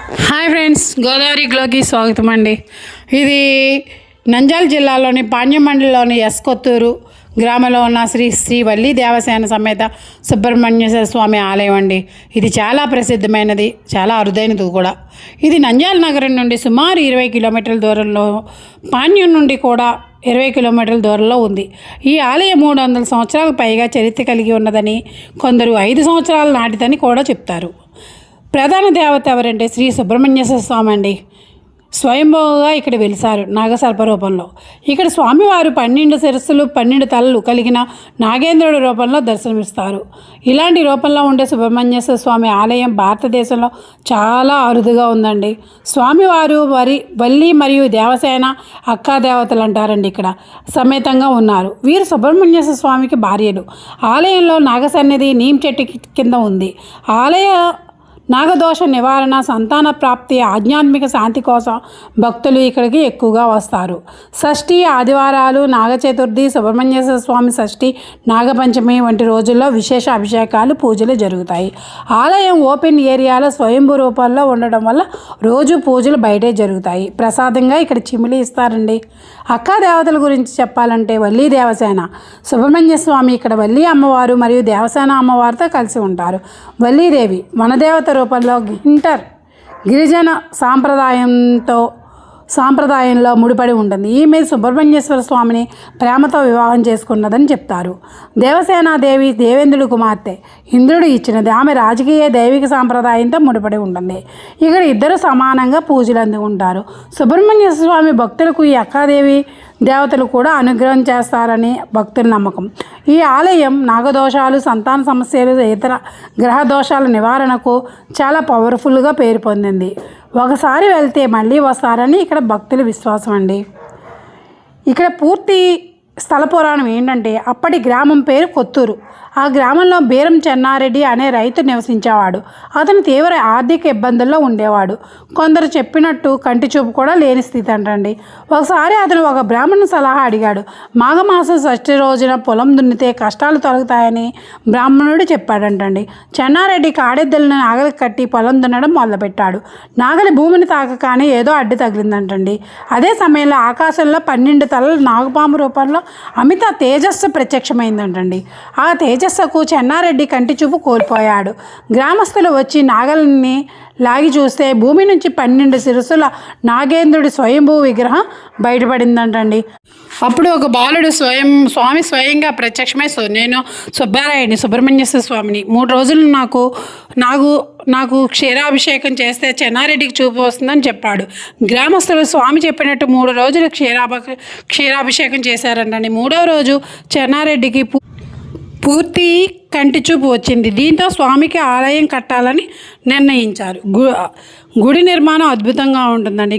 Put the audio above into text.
Hi friends, Godavari గ్లోకి స్వాగతం అండి. ఇది నంద్యాల జిల్లాలోని పాణ్యం మండలంలోని కొత్తూరు గ్రామంలో ఉన్న శ్రీ వల్లి దేవసేన సమేత సుబ్రహ్మణ్యేశ్వర స్వామి ఆలయం అండి. ఇది చాలా ప్రసిద్ధమైనది, చాలా అరుదైనది కూడా. ఇది నంద్యాల నగరం నుండి సుమారు 20 కిలోమీటర్ల దూరంలో, పాణ్యం నుండి కూడా 20 కిలోమీటర్ల దూరంలో ఉంది. ఈ ఆలయం 300 సంవత్సరాలకు పైగా చరిత్ర కలిగి ఉన్నదని, కొందరు 5 సంవత్సరాల నాటిదని కూడా చెప్తారు. ప్రధాన దేవత ఎవరంటే శ్రీ సుబ్రహ్మణ్యేశ్వర స్వామి అండి. స్వయంభూగా ఇక్కడ వెలిసారు నాగసర్ప రూపంలో. ఇక్కడ స్వామివారు 12 శిరస్సులు 12 తలలు కలిగిన నాగేంద్రుడి రూపంలో దర్శనమిస్తారు. ఇలాంటి రూపంలో ఉండే సుబ్రహ్మణ్యేశ్వర స్వామి ఆలయం భారతదేశంలో చాలా అరుదుగా ఉందండి. స్వామివారు వల్లి మరియు దేవసేన అక్కా దేవతలు అంటారండి. ఇక్కడ సమేతంగా ఉన్నారు. వీరు సుబ్రహ్మణ్యేశ్వర స్వామికి భార్యలు. ఆలయంలో నాగసన్నిధి నీమ్ చెట్టు కింద ఉంది. ఆలయ నాగదోష నివారణ, సంతాన ప్రాప్తి, ఆధ్యాత్మిక శాంతి కోసం భక్తులు ఇక్కడికి ఎక్కువగా వస్తారు. షష్ఠి ఆదివారాలు, నాగ చతుర్థి, సుబ్రహ్మణ్యేశ్వర స్వామి షష్ఠి, నాగపంచమి వంటి రోజుల్లో విశేష అభిషేకాలు, పూజలు జరుగుతాయి. ఆలయం ఓపెన్ ఏరియాలో స్వయంభూ రూపంలో ఉండడం వల్ల రోజు పూజలు బయటే జరుగుతాయి. ప్రసాదంగా ఇక్కడ చిమిలి ఇస్తారండి. అక్కా దేవతల గురించి చెప్పాలంటే వల్లి దేవసేన, సుబ్రహ్మణ్య స్వామి ఇక్కడ వల్లి అమ్మవారు మరియు దేవసేన అమ్మవారితో కలిసి ఉంటారు. వల్లీదేవి వనదేవత రూపంలో గిరిజన సాంప్రదాయంలో ముడిపడి ఉంటుంది. ఈమె సుబ్రహ్మణ్యేశ్వర స్వామిని ప్రేమతో వివాహం చేసుకున్నదని చెప్తారు. దేవసేనాదేవి దేవేంద్రుడి కుమార్తె, ఇంద్రుడు ఇచ్చినది. ఆమె రాజకీయ దైవిక సాంప్రదాయంతో ముడిపడి ఉంటుంది. ఇక్కడ ఇద్దరు సమానంగా పూజలు అందుకుంటారు. సుబ్రహ్మణ్యేశ్వర స్వామి భక్తులకు ఈ అక్కాదేవి దేవతలు కూడా అనుగ్రహం చేస్తారని భక్తుల నమ్మకం. ఈ ఆలయం నాగదోషాలు, సంతాన సమస్యలు, ఇతర గ్రహ దోషాల నివారణకు చాలా పవర్ఫుల్గా పేరు పొందింది. ఒకసారి వెళ్తే మళ్ళీ వస్తారని ఇక్కడ భక్తుల విశ్వాసం అండి. ఇక్కడ పూర్తి స్థల పురాణం ఏంటంటే, అప్పటి గ్రామం పేరు కొత్తూరు. ఆ గ్రామంలో బీరం చెన్నారెడ్డి అనే రైతు నివసించేవాడు. అతను తీవ్ర ఆర్థిక ఇబ్బందుల్లో ఉండేవాడు. కొందరు చెప్పినట్టు కంటి చూపు కూడా లేని స్థితి అంటండి. ఒకసారి అతను ఒక బ్రాహ్మణుని సలహా అడిగాడు. మాఘమాసం షష్ఠి రోజున పొలం దున్నితే కష్టాలు తొలగుతాయని బ్రాహ్మణుడు చెప్పాడంటండి. చెన్నారెడ్డి కాడెద్దులను నాగలికి కట్టి పొలం దున్నడం మొదలుపెట్టాడు. నాగలి భూమిని తాకగానే ఏదో అడ్డు తగిలిందంటండి. అదే సమయంలో ఆకాశంలో 12 తలల నాగపాము రూపంలో అమిత తేజస్సు ప్రత్యక్షమైందంటండి. ఆ తేజస్సుకు చెన్నారెడ్డి కంటి చూపు కోల్పోయాడు. గ్రామస్తులు వచ్చి నాగలిని లాగి చూస్తే భూమి నుంచి 12 శిరస్సుల నాగేంద్రుడి స్వయంభూ విగ్రహం బయటపడిందంటండి. అప్పుడు ఒక బాలుడు స్వామి స్వయంగా ప్రత్యక్షమై, నేను సుబ్రహ్మణ్యేశ్వర స్వామిని 3 రోజులు నాకు క్షీరాభిషేకం చేస్తే చెన్నారెడ్డికి చూపు వస్తుందని చెప్పాడు. గ్రామస్తులు స్వామి చెప్పినట్టు 3 రోజులు క్షీరాభిషేకం చేశారంటండి. 3వ రోజు చెన్నారెడ్డికి పూర్తి కంటి చూపు వచ్చింది. దీంతో స్వామికి ఆలయం కట్టాలని నిర్ణయించారు. గుడి నిర్మాణం అద్భుతంగా ఉంటుందండి.